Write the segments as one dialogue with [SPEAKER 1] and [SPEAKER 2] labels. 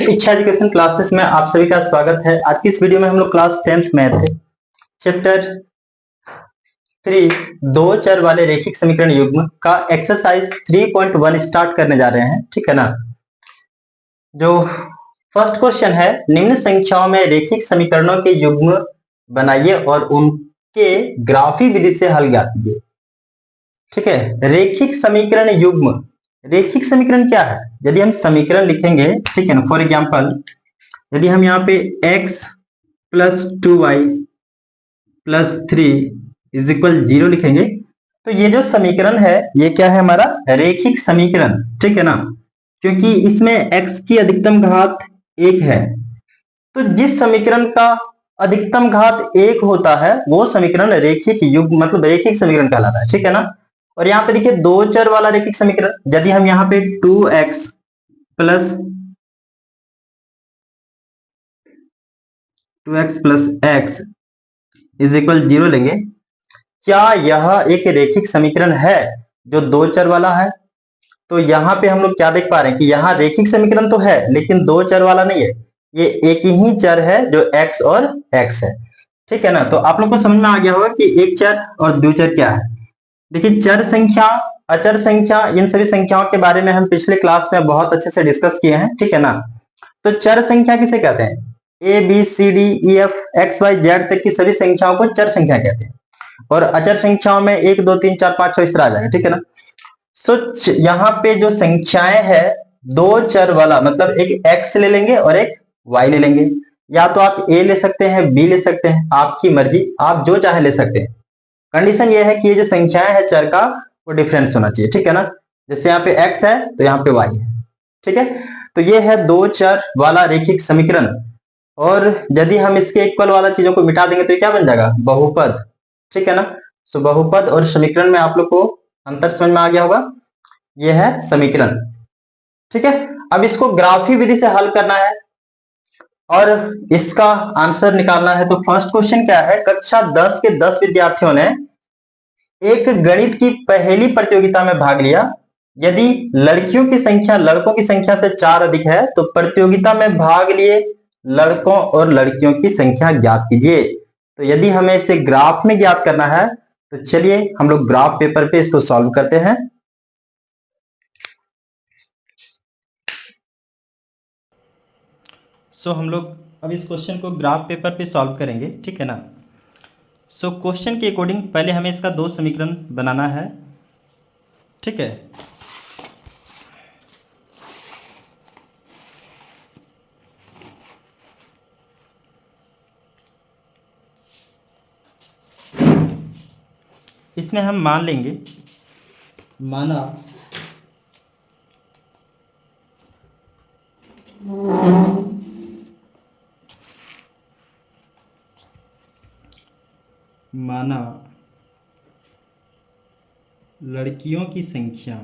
[SPEAKER 1] इच्छा education classes में आप सभी का स्वागत है। आज की इस वीडियो में हम लोग क्लास 10th मैथ चैप्टर 3 दो चर वाले रैखिक समीकरण युग्म का एक्सरसाइज 3.1 स्टार्ट करने जा रहे हैं। ठीक है ना। जो फर्स्ट क्वेश्चन है, निम्न संख्याओं में रैखिक समीकरणों के युग्म बनाइए और उनके ग्राफी विधि से हल ज्ञात कीजिए। ठीक है, रैखिक समीकरण युग्म। रैखिक समीकरण क्या है? यदि हम समीकरण लिखेंगे, ठीक है ना, फॉर एग्जाम्पल यदि हम यहाँ पे x plus 2y plus 3 is equal 0 लिखेंगे तो ये जो समीकरण है ये क्या है? हमारा रैखिक समीकरण। ठीक है ना, क्योंकि इसमें x की अधिकतम घात 1 है, तो जिस समीकरण का अधिकतम घात 1 होता है वो समीकरण रैखिक युग्म मतलब रैखिक समीकरण कहलाता है। ठीक है ना। और यहाँ पे देखिए दो चर वाला रैखिक समीकरण, यदि हम यहाँ पे 2x plus 2x plus x is equal 0 लेंगे, क्या यह एक रैखिक समीकरण है जो दो चर वाला है? तो यहाँ पे हम लोग क्या देख पा रहे हैं कि यहाँ रैखिक समीकरण तो है लेकिन दो चर वाला नहीं है, ये एक ही चर है जो x और x है। ठीक है ना। तो आप लोग को समझ में आ गया होगा कि एक चर और दो चर क्या है। देखिए चर संख्या, अचर संख्या, इन सभी संख्याओं के बारे में हम पिछले क्लास में बहुत अच्छे से डिस्कस किए हैं। ठीक है ना। तो चर संख्या किसे कहते हैं? A B C D E F X Y Z तक की सभी संख्याओं को चर संख्या कहते हैं। और अचर संख्याओं में 1 2 3 4 5 6 इस तरह आ जाएगा। ठीक है ना। सो यहाँ पे जो संख्याएं है दो चर वाला मतलब एक x ले लेंगे और एक y ले लेंगे, या तो आप a ले सकते हैं b ले सकते हैं, आपकी मर्जी, आप जो चाहे ले सकते हैं। कंडीशन ये है कि ये जो संख्याएं है चर का वो डिफरेंस होना चाहिए। ठीक है ना। जैसे यहाँ पे x है तो यहाँ पे y है। ठीक है, तो ये है दो चर वाला रैखिक समीकरण। और यदि हम इसके इक्वल वाला चीजों को मिटा देंगे तो ये क्या बन जाएगा? बहुपद। ठीक है ना। तो बहुपद और समीकरण में आप लोग को अंतर समझ में आ गया होगा। यह है समीकरण। ठीक है, अब इसको ग्राफी विधि से हल करना है और इसका आंसर निकालना है। तो फर्स्ट क्वेश्चन क्या है? कक्षा 10 के 10 विद्यार्थियों ने एक गणित की पहली प्रतियोगिता में भाग लिया। यदि लड़कियों की संख्या लड़कों की संख्या से 4 अधिक है तो प्रतियोगिता में भाग लिए लड़कों और लड़कियों की संख्या ज्ञात कीजिए। तो यदि हमें इसे ग्राफ में ज्ञात करना है तो चलिए हम लोग ग्राफ पेपर पे इसको सॉल्व करते हैं। हम लोग अब इस क्वेश्चन को ग्राफ पेपर पे सॉल्व करेंगे। ठीक है ना। क्वेश्चन के अकॉर्डिंग पहले हमें इसका दो समीकरण बनाना है। ठीक है, इसमें हम मान लेंगे, माना माना लड़कियों की संख्या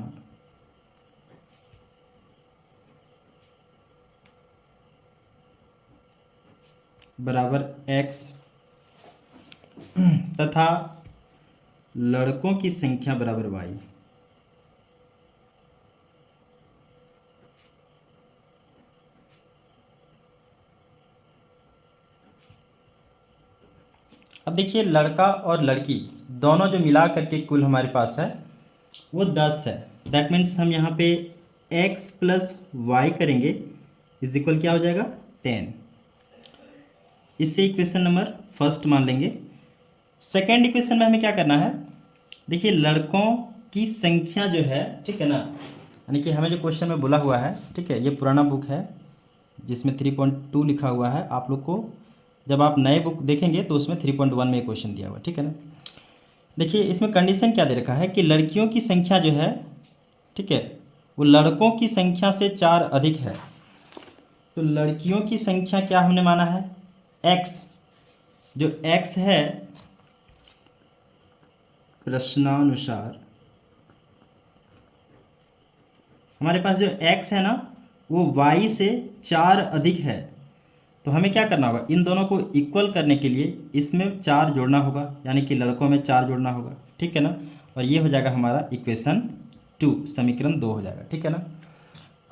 [SPEAKER 1] बराबर x तथा लड़कों की संख्या बराबर y। अब देखिए लड़का और लड़की दोनों जो मिला करके कुल हमारे पास है वो 10 है। दैट मीन्स हम यहाँ पे x प्लस वाई करेंगे इज इक्वल क्या हो जाएगा? 10। इससे इक्वेशन नंबर फर्स्ट मान लेंगे। सेकेंड इक्वेशन में हमें क्या करना है? देखिए लड़कों की संख्या जो है, ठीक है ना, यानी कि हमें जो क्वेश्चन में बोला हुआ है, ठीक है, ये पुराना बुक है जिसमें 3.2 लिखा हुआ है। आप लोग को जब आप नए बुक देखेंगे तो उसमें 3.1 में क्वेश्चन दिया हुआ है। ठीक है ना। देखिए इसमें कंडीशन क्या दे रखा है कि लड़कियों की संख्या जो है, ठीक है, वो लड़कों की संख्या से 4 अधिक है। तो लड़कियों की संख्या क्या हमने माना है? x। जो x है प्रश्नानुसार हमारे पास जो x है ना वो y से 4 अधिक है। तो हमें क्या करना होगा? इन दोनों को इक्वल करने के लिए इसमें 4 जोड़ना होगा, यानी कि लड़कों में 4 जोड़ना होगा। ठीक है ना। और ये हो जाएगा हमारा इक्वेशन 2, समीकरण 2 हो जाएगा। ठीक है ना।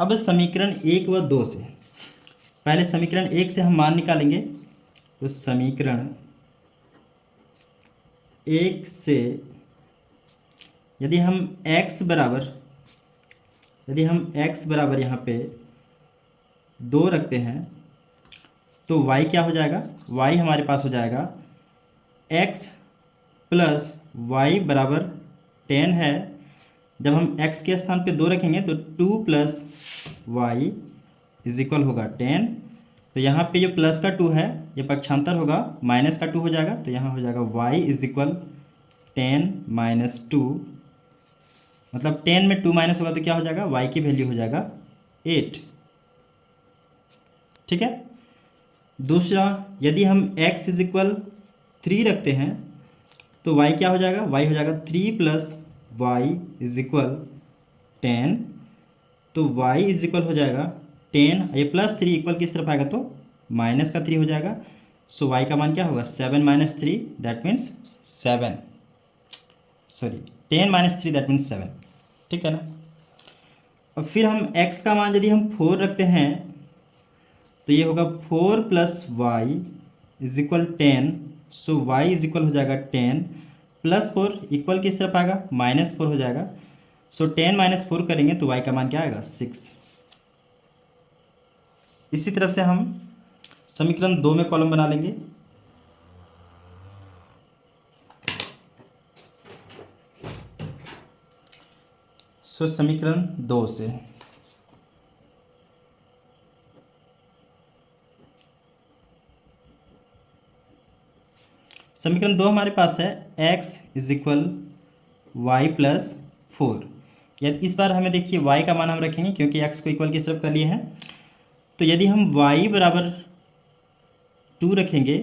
[SPEAKER 1] अब समीकरण 1 व 2 से, पहले समीकरण 1 से हम मान निकालेंगे। तो समीकरण 1 से यदि हम x बराबर यहाँ पे 2 रखते हैं तो y क्या हो जाएगा, y हमारे पास हो जाएगा x प्लस वाई बराबर 10 है। जब हम x के स्थान पे 2 रखेंगे तो 2 प्लस वाई इज इक्वल होगा 10। तो यहाँ पे जो प्लस का 2 है ये पक्षांतर होगा, माइनस का 2 हो जाएगा, तो यहाँ हो जाएगा y इज इक्वल 10 माइनस 2, मतलब 10 में 2 माइनस होगा तो क्या हो जाएगा, y की वैल्यू हो जाएगा 8। ठीक है। दूसरा, यदि हम x इज इक्वल 3 रखते हैं तो y क्या हो जाएगा, y हो जाएगा 3 प्लस वाई इज इक्वल 10। तो y इज इक्वल हो जाएगा 10, ये प्लस 3 इक्वल किस तरफ आएगा तो माइनस का 3 हो जाएगा। सो y का मान क्या होगा, 7 minus 3 that means 7, sorry 10 minus 3 that means 7। ठीक है ना। और फिर हम x का मान यदि हम 4 रखते हैं तो ये होगा 4 plus y is equal 10। So y is equal हो जाएगा 10 प्लस 4 इक्वल किस तरफ आएगा, माइनस 4 हो जाएगा। सो 10 माइनस 4 करेंगे तो y का मान क्या आएगा, 6। इसी तरह से हम समीकरण 2 में कॉलम बना लेंगे। सो समीकरण 2 से समीकरण 2 हमारे पास है x is equal y plus 4। यदि इस बार हमें देखिए y का मान हम रखेंगे क्योंकि x को इक्वल किस तरफ कर लिए हैं। तो यदि हम y बराबर 2 रखेंगे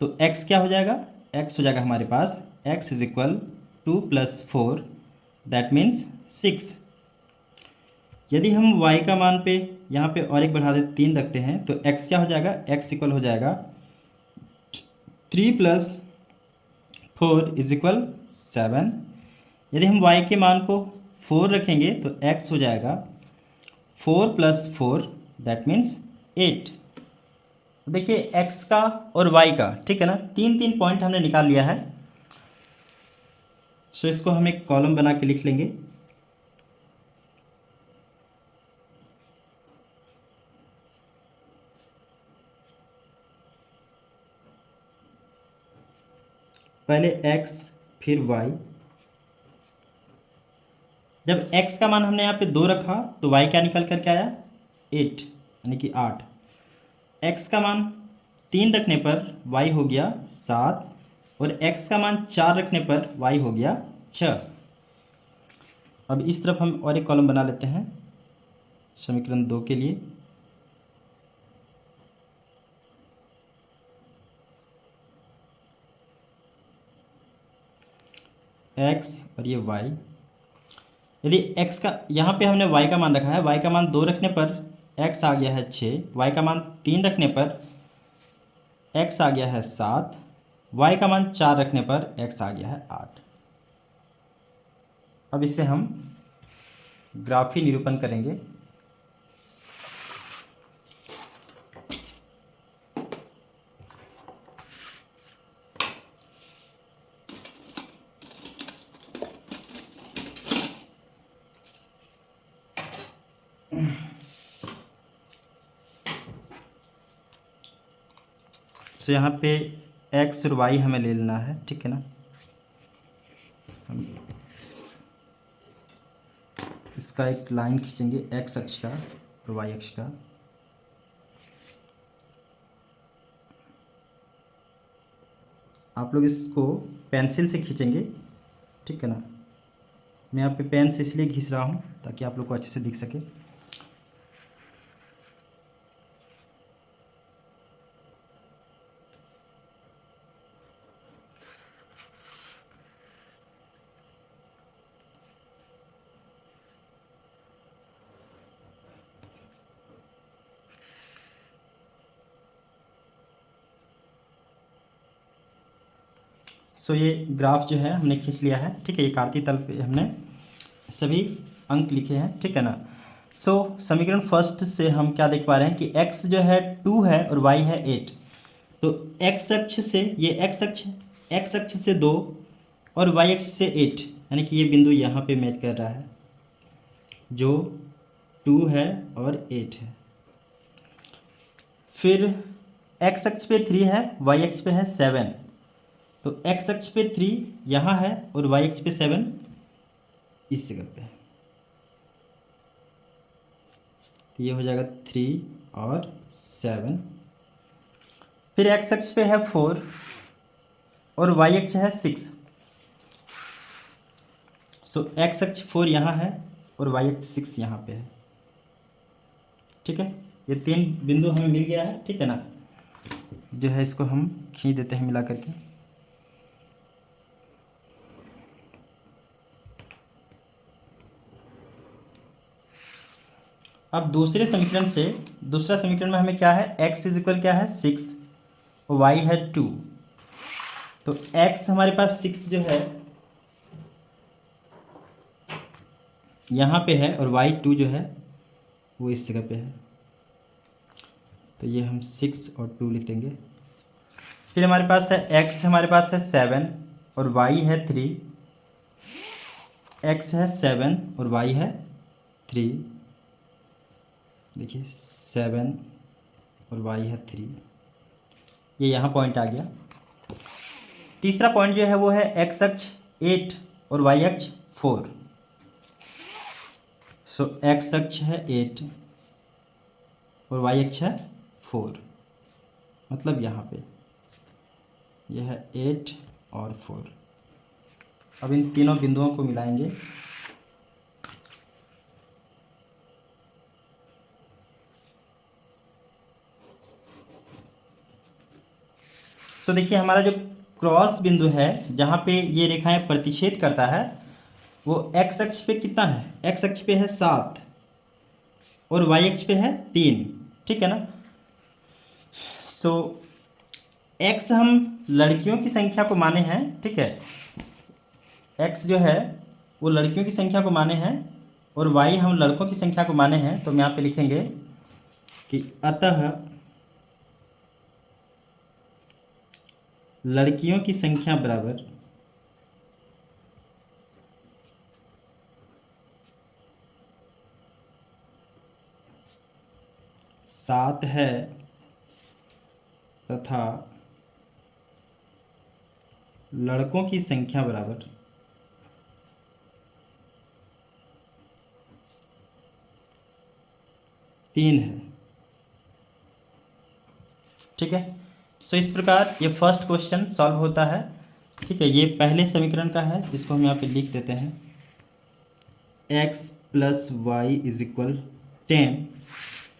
[SPEAKER 1] तो x क्या हो जाएगा, x हो जाएगा हमारे पास x is equal 2 plus 4 that means 6। यदि हम y का मान पे यहाँ पे और एक बढ़ा दे 3 रखते हैं तो x क्या हो जाएगा, x इक्वल हो जाएगा 3 प्लस 4 इज इक्वल 7। यदि हम y के मान को 4 रखेंगे तो x हो जाएगा 4 प्लस 4 दैट मीन्स 8। देखिए x का और y का, ठीक है ना, 3 पॉइंट हमने निकाल लिया है। सो इसको हम एक कॉलम बना के लिख लेंगे। पहले x फिर y। जब x का मान हमने यहाँ पे 2 रखा तो y क्या निकल करके आया, 8 यानी कि 8। x का मान 3 रखने पर y हो गया 7 और x का मान 4 रखने पर y हो गया 6। अब इस तरफ हम और एक कॉलम बना लेते हैं समीकरण 2 के लिए। x और ये y। यदि x का यहाँ पे हमने y का मान रखा है, y का मान 2 रखने पर x आ गया है 6, y का मान 3 रखने पर x आ गया है 7, y का मान 4 रखने पर x आ गया है 8। अब इसे हम ग्राफी निरूपण करेंगे। तो यहाँ पे x और y हमें ले लेना है, ठीक है ना। हम इसका एक लाइन खींचेंगे x अक्ष का और y अक्ष का। आप लोग इसको पेंसिल से खींचेंगे, ठीक है ना। मैं यहाँ पे पेन से इसलिए खींच रहा हूँ ताकि आप लोग को अच्छे से दिख सके। सो ये ग्राफ जो है हमने खींच लिया है, ठीक है। ये कार्तीय तल पे हमने सभी अंक लिखे हैं, ठीक है ना। समीकरण फर्स्ट से हम क्या देख पा रहे हैं कि x जो है 2 है और y है 8। तो x अक्ष से ये x अक्ष से 2 और y अक्ष से 8, यानी कि ये बिंदु यहाँ पे मैच कर रहा है जो 2 है और 8 है। फिर x अक्ष पे 3 है, y अक्ष पे है 7। तो x अक्ष पे 3 यहाँ है और y अक्ष पे 7 इस जगह पे है। तो ये हो जाएगा 3 और 7। फिर x अक्ष पे है 4 और y अक्ष है 6। x अक्ष 4 यहाँ है और y अक्ष 6 यहाँ पे है। ठीक है, ये 3 बिंदु हमें मिल गया है। ठीक है ना, जो है इसको हम खींच देते हैं मिला करके। अब दूसरा समीकरण में हमें क्या है, x इज इक्वल क्या है 6 और y है 2। तो x हमारे पास 6 जो है यहाँ पे है और y 2 जो है वो इस जगह पे है। तो ये हम 6 और 2 लिख देंगे। फिर हमारे पास है x हमारे पास है 7 और y है 3। x है 7 और y है 3। देखिए 7 और y है 3, ये यहाँ पॉइंट आ गया। तीसरा पॉइंट जो है वो है x अक्ष 8 और y अक्ष 4। x अक्ष है 8 और y अक्ष है 4, मतलब यहाँ पे यह है 8 और 4। अब इन तीनों बिंदुओं को मिलाएंगे। देखिए हमारा जो क्रॉस बिंदु है जहाँ पे ये रेखाएं प्रतिच्छेद करता है वो x अक्ष पे कितना है, x अक्ष पे है 7 और y अक्ष पे है 3। ठीक है ना। x हम लड़कियों की संख्या को माने हैं। ठीक है, x जो है वो लड़कियों की संख्या को माने हैं और y हम लड़कों की संख्या को माने हैं। तो हम यहाँ पे लिखेंगे कि अतः लड़कियों की संख्या बराबर 7 है तथा लड़कों की संख्या बराबर 3 है। ठीक है, इस प्रकार ये फर्स्ट क्वेश्चन सॉल्व होता है। ठीक है, ये पहले समीकरण का है जिसको हम यहाँ पे लिख देते हैं x plus y is equal 10,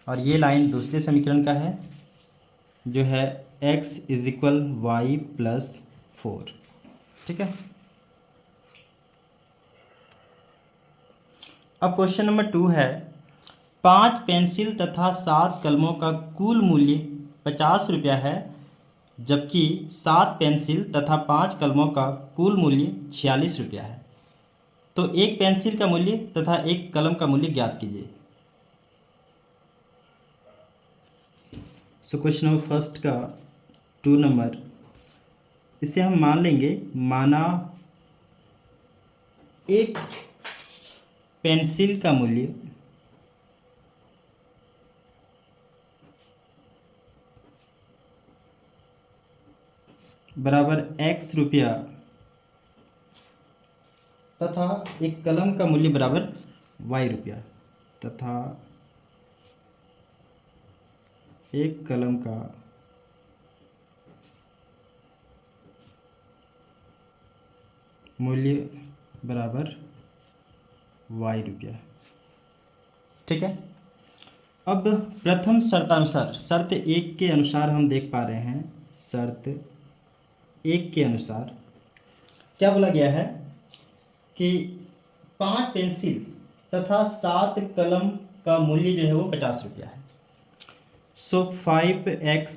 [SPEAKER 1] और ये लाइन दूसरे समीकरण का है जो है x is equal y plus 4। ठीक है, अब क्वेश्चन नंबर 2 है 5 पेंसिल तथा 7 कलमों का कुल मूल्य 50 रुपया है, जबकि 7 पेंसिल तथा 5 कलमों का कुल मूल्य 46 रुपया है। तो एक पेंसिल का मूल्य तथा एक कलम का मूल्य ज्ञात कीजिए। क्वेश्चन नंबर फर्स्ट का 2 नंबर, इसे हम मान लेंगे, माना एक पेंसिल का मूल्य बराबर x रुपया तथा एक कलम का मूल्य बराबर y रुपया तथा एक कलम का मूल्य बराबर y रुपया। ठीक है, अब प्रथम शर्तानुसार, शर्त 1 के अनुसार हम देख पा रहे हैं, शर्त 1 के अनुसार क्या बोला गया है कि 5 पेंसिल तथा 7 कलम का मूल्य जो है वो 50 रुपया है। 5x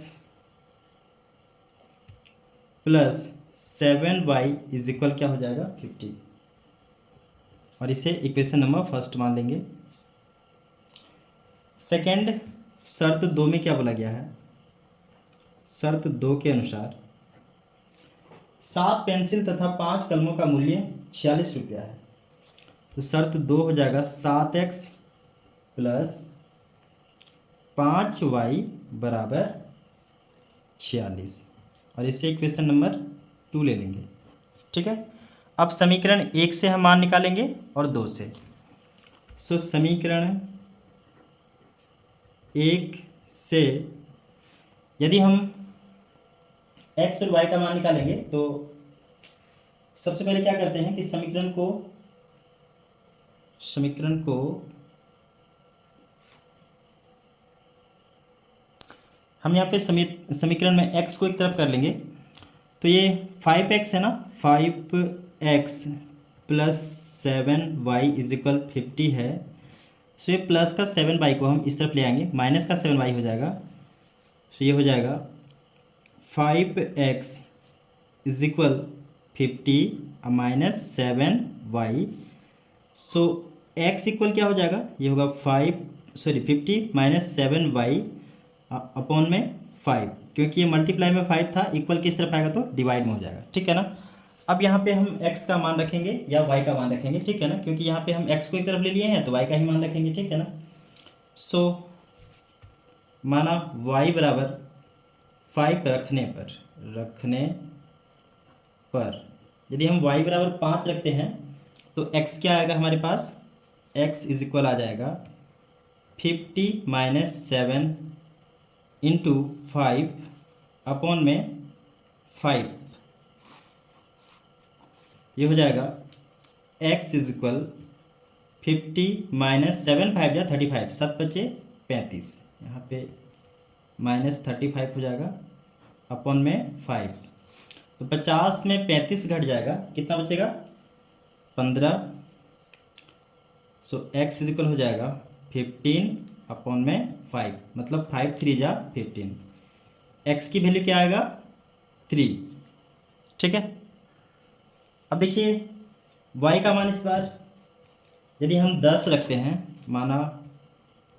[SPEAKER 1] plus 7y is equal क्या हो जाएगा 50, और इसे इक्वेशन नंबर फर्स्ट मान लेंगे। सेकंड शर्त 2 में क्या बोला गया है, शर्त 2 के अनुसार 7 पेंसिल तथा 5 कलमों का मूल्य 46 रुपया है। तो शर्त 2 हो जाएगा 7x प्लस 5y बराबर 46, और इससे इक्वेशन नंबर 2 ले लेंगे। ठीक है, अब समीकरण 1 से हम मान निकालेंगे और 2 से। सो समीकरण 1 से यदि हम x और y का मान निकालेंगे तो सबसे पहले क्या करते हैं कि समीकरण को हम यहाँ पे समीकरण में x को एक तरफ कर लेंगे। तो ये 5x है ना, 5x plus 7y is equal 50 है। सो ये प्लस का 7y को हम इस तरफ ले आएंगे, माइनस का 7y हो जाएगा। तो ये हो जाएगा 5x is equal 50 minus 7y। So x equal क्या हो जाएगा, ये होगा 50 माइनस 7y अपॉन में 5, क्योंकि ये मल्टीप्लाई में 5 था, इक्वल किस तरफ आएगा तो डिवाइड में हो जाएगा। ठीक है ना। अब यहाँ पे हम x का मान रखेंगे या y का मान रखेंगे। ठीक है ना, क्योंकि यहाँ पे हम x को एक तरफ ले लिए हैं तो y का ही मान रखेंगे। ठीक है ना। सो माना y बराबर 5 रखने पर यदि हम y बराबर 5 रखते हैं तो x क्या आएगा हमारे पास, x इज इक्वल आ जाएगा 50 माइनस 7 इंटू 5 अपॉन में 5। ये हो जाएगा x इज इक्वल 50 माइनस 7 5 या 35, 7 बचे 35, यहाँ पे माइनस 35 हो जाएगा अपॉन में 5। तो 50 में 35 घट जाएगा, कितना बचेगा 15। सो x इज इक्वल हो जाएगा 15 अपॉन में 5, मतलब 5 3 जा 15। x की वैल्यू क्या आएगा 3। ठीक है। अब देखिए y का मान इस बार यदि हम 10 रखते हैं, माना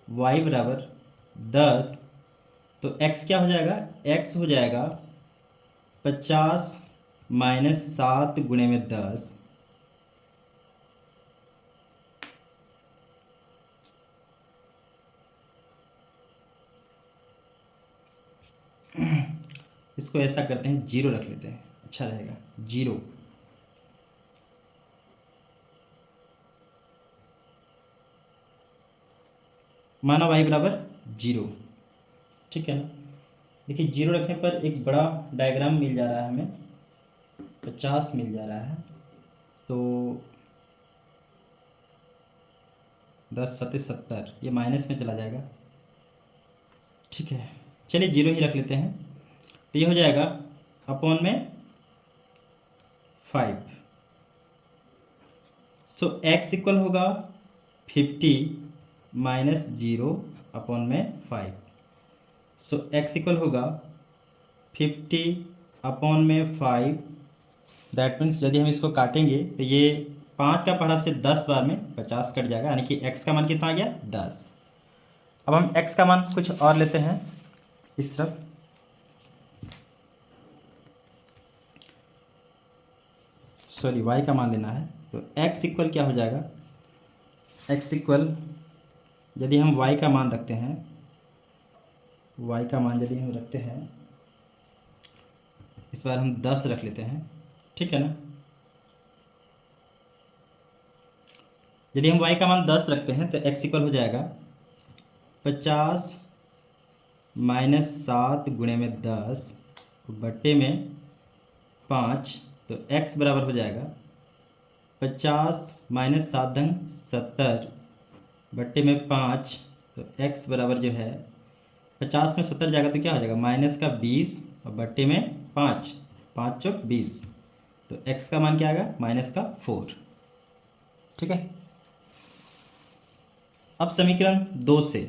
[SPEAKER 1] y बराबर 10, तो x क्या हो जाएगा, x हो जाएगा 50 माइनस 7 गुणे में 10, इसको ऐसा करते हैं 0 रख लेते हैं, अच्छा रहेगा 0। माना y बराबर 0। ठीक है ना। देखिए 0 रखने पर एक बड़ा डायग्राम मिल जा रहा है हमें, 50 मिल जा रहा है। तो 10 7 70, ये माइनस में चला जाएगा। ठीक है, चलिए 0 ही रख लेते हैं। तो ये हो जाएगा अपॉन में 5। सो x इक्वल होगा 50 माइनस 0 अपॉन में 5। सो x इक्वल होगा 50 अपॉन में 5। दैट मीन्स यदि हम इसको काटेंगे तो ये 5 का पढ़ा से 10 बार में 50 कट जाएगा, यानी कि x का मान कितना आ गया 10। अब हम x का मान कुछ और लेते हैं इस तरफ। सॉरी, y का मान लेना है। तो x इक्वल क्या हो जाएगा, x इक्वल यदि हम y का मान रखते हैं, y का मान यदि हम रखते हैं, इस बार हम 10 रख लेते हैं। ठीक है ना। यदि हम y का मान 10 रखते हैं तो x इक्वल हो जाएगा 50 माइनस 7 गुणे में 10 बट्टे में 5। तो x बराबर हो जाएगा 50 माइनस 7 धन 70 बट्टे में 5। तो x बराबर जो है 50 में 70 जाएगा तो क्या हो जाएगा माइनस का 20 और बट्टे में 5, 5 चौक 20। तो x का मान क्या आएगा माइनस का 4। ठीक है। अब समीकरण 2 से,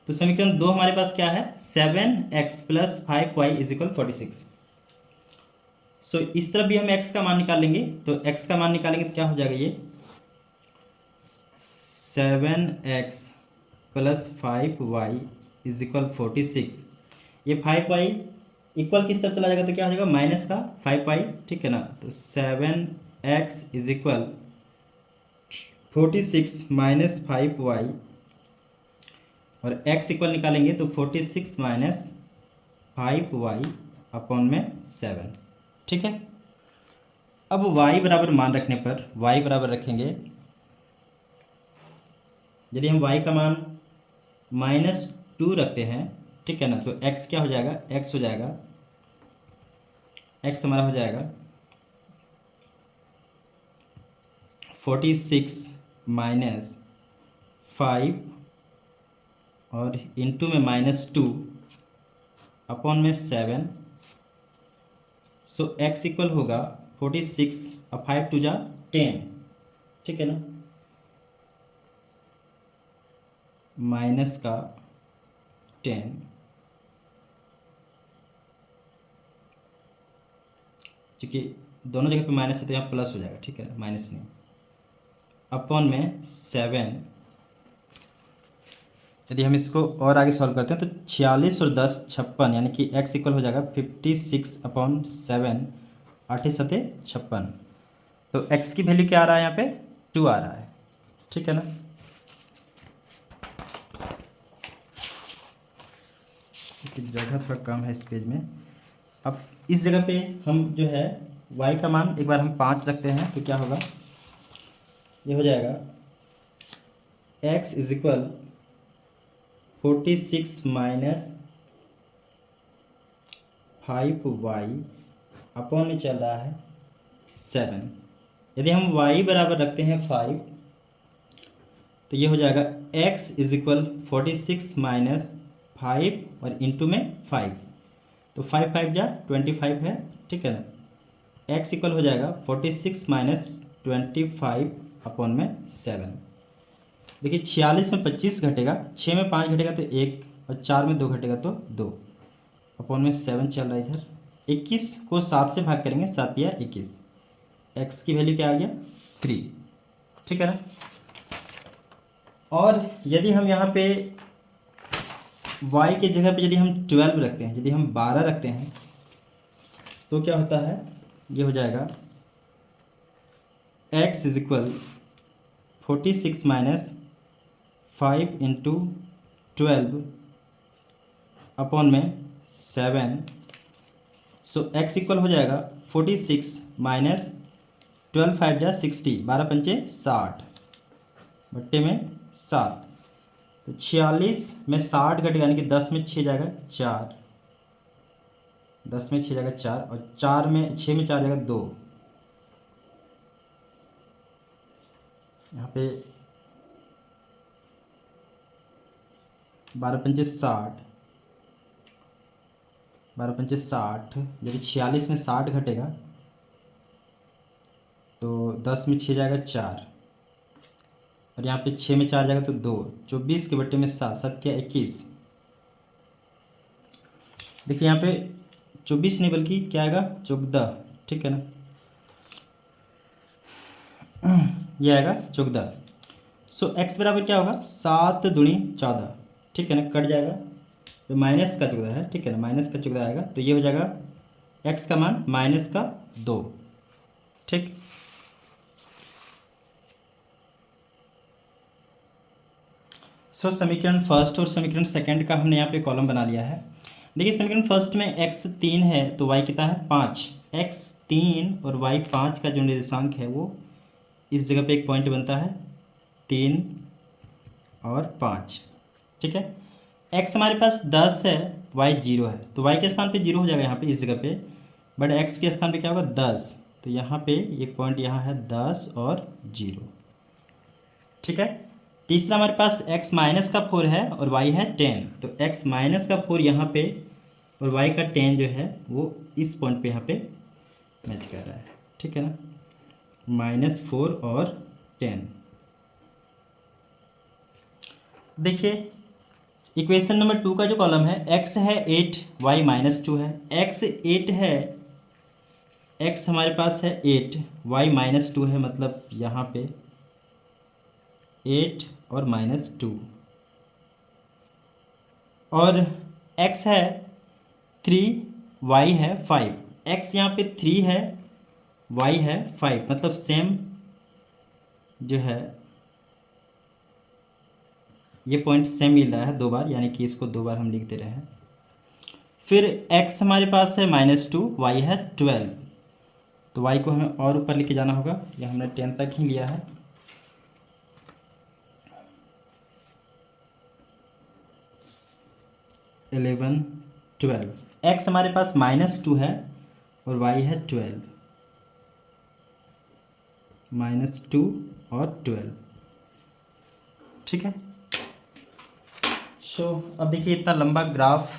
[SPEAKER 1] तो समीकरण 2 हमारे पास क्या है, 7x plus 5y is equal 46। सो इस तरफ भी हम x का मान निकाल लेंगे। तो x का मान निकालेंगे तो क्या हो जाएगा, ये 7x plus 5y is equal 46। ये 5y इक्वल किस तरफ चला जाएगा तो क्या हो जाएगा माइनस का 5y, ठीक है ना। तो 7x is equal 46 minus 5y और x इक्वल निकालेंगे तो 46 माइनस 5y अपॉन में 7, ठीक है। अब y बराबर मान रखने पर y बराबर रखेंगे, यदि हम y का मान -2 रखते हैं, ठीक है ना, तो x क्या हो जाएगा, x हो जाएगा, x हमारा हो जाएगा 46 माइनस 5 और इंटू में -2 अपॉन में 7। सो x इक्वल होगा 46 और 5 टू जा 10, ठीक है ना, माइनस का 10, क्योंकि दोनों जगह पे माइनस है तो यहाँ प्लस हो जाएगा, ठीक है, माइनस नहीं, अपॉन में 7। यदि हम इसको और आगे सॉल्व करते हैं तो 46 और 10 56, यानी कि x इक्वल हो जाएगा 56 अपॉन 7, 8 7 56। तो x की वैल्यू क्या आ रहा है यहाँ पे 2 आ रहा है, ठीक है ना। जगह थोड़ा कम है इस पेज में। अब इस जगह पे हम जो है y का मान एक बार हम 5 रखते हैं तो क्या होगा, ये हो जाएगा x is equal 46 minus 5y upon में चल रहा है 7। यदि हम y बराबर रखते हैं 5 तो ये हो जाएगा x इज इक्वल 46 माइनस 5 और इंटू में 5, तो 5 5 जा 25 है, ठीक है ना। x इक्वल हो जाएगा 46 माइनस 25 अपॉन में 7। देखिए 46 में 25 घटेगा, 6 में 5 घटेगा तो 1 और 4 में 2 घटेगा तो 2 अपॉन में 7 चल रहा है इधर। 21 को 7 से भाग करेंगे, 7 या 21, x की वैल्यू क्या आ गया 3, ठीक है ना। और यदि हम यहाँ पे y के जगह पे यदि हम 12 रखते हैं, यदि हम 12 रखते हैं तो क्या होता है, ये हो जाएगा x is equal 46 minus 5 into 12 upon में 7। सो x इक्वल हो जाएगा 46 माइनस 12 5 जा 60, 12 पंचे 60 बट्टे में 7, तो 46 में 60 घटेगा, यानी कि 10 में 6 जाएगा 4, 10 में 6 जाएगा 4 और 4 में 6 में 4 जाएगा 2, यहाँ पे 12 पंचे 60, 12 पंचे 60, यदि 46 में 60 घटेगा तो 10 में 6 जाएगा 4 और यहाँ पे 6 में 4 जाएगा तो 2, 24 के बट्टे में 7, 7 क्या 21। देखिए यहाँ पे 24 नहीं बल्कि क्या आएगा 14, ठीक है ना, यह आएगा 14। सो x बराबर क्या होगा 7 दूनी 14, ठीक है ना, कट जाएगा तो माइनस का 14 है, ठीक है ना, माइनस का 14 आएगा तो ये हो जाएगा x का मान -2, ठीक। सो समीकरण फर्स्ट और समीकरण सेकंड का हमने यहाँ पे कॉलम बना लिया है। देखिए समीकरण फर्स्ट में x 3 है तो y कितना है 5, x 3 और y 5 का जो निर्देशांक है वो इस जगह पे एक पॉइंट बनता है 3 और 5, ठीक है। x हमारे पास 10 है, y 0 है, तो y के स्थान पे 0 हो जाएगा यहाँ पे इस जगह पे, बट x के स्थान पे क्या होगा 10, तो यहाँ पे एक पॉइंट यहाँ है 10 और 0, ठीक है। तीसरा हमारे पास x माइनस का 4 है और y है 10, तो x माइनस का 4 यहाँ पे और y का 10 जो है वो इस पॉइंट पे यहाँ पे मैच कर रहा है, ठीक है ना, -4 और 10। देखिए इक्वेशन नंबर 2 का जो कॉलम है x है 8, y -2 है, x 8 है, x हमारे पास है 8, y -2 है, मतलब यहाँ पे 8 और -2, और x है 3, y है 5। x यहाँ पे 3 है, y है 5, मतलब सेम जो है ये पॉइंट सेम मिल रहा है 2 बार, यानी कि इसको 2 बार हम लिख दे रहे हैं। फिर x हमारे पास है -2, y है 12, तो y को हमें और ऊपर लेके जाना होगा, या हमने 10 तक ही लिया है। इलेवन 12, x हमारे पास -2 है और y है 12, -2 और 12, ठीक है। अब देखिए इतना लंबा ग्राफ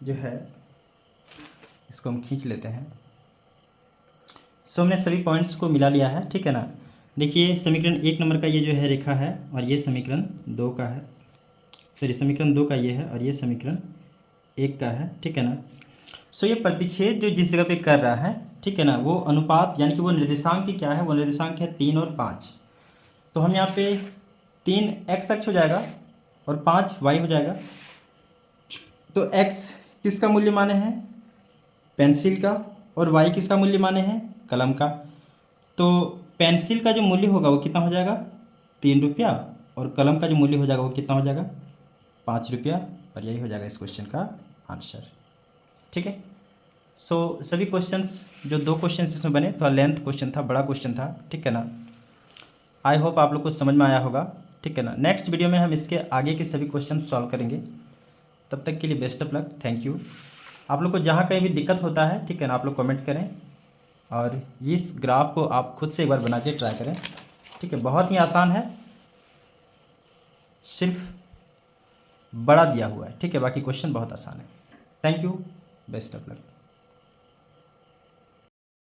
[SPEAKER 1] जो है इसको हम खींच लेते हैं। हमने सभी पॉइंट्स को मिला लिया है, ठीक है ना। देखिए समीकरण 1 नंबर का ये जो है रेखा है, और ये समीकरण 2 का है, सॉरी समीकरण 2 का ये है, और ये समीकरण 1 का है, ठीक है ना। ये प्रतिच्छेद जो जिस जगह पे कर रहा है, ठीक है ना, वो अनुपात यानी कि वो निर्देशांक की क्या है, वो निर्देशांक है 3 और 5। तो हम यहाँ पे 3 x अक्ष हो जाएगा और 5 y हो जाएगा। तो x किसका मूल्य माने हैं, पेंसिल का, और y किसका मूल्य माने हैं, कलम का। तो पेंसिल का जो मूल्य होगा वो कितना हो जाएगा, 3 रुपया, और कलम का जो मूल्य हो जाएगा वो कितना हो जाएगा, 5 रुपया, और यही हो जाएगा इस क्वेश्चन का आंसर, ठीक है। सभी क्वेश्चंस जो 2 क्वेश्चंस इसमें बने, थोड़ा लेंथ क्वेश्चन था, बड़ा क्वेश्चन था, ठीक है ना। आई होप आप लोग को समझ में आया होगा, ठीक है ना। नेक्स्ट वीडियो में हम इसके आगे के सभी क्वेश्चन सॉल्व करेंगे। तब तक के लिए best of luck, thank you. आप लोग को जहाँ कहीं भी दिक्कत होता है, ठीक है ना, आप लोग कमेंट करें, और इस ग्राफ को आप खुद से एक बार बना के ट्राई करें, ठीक है। बहुत ही आसान है, सिर्फ बड़ा दिया हुआ है, ठीक है, बाकी क्वेश्चन बहुत आसान है। Thank you, best of luck.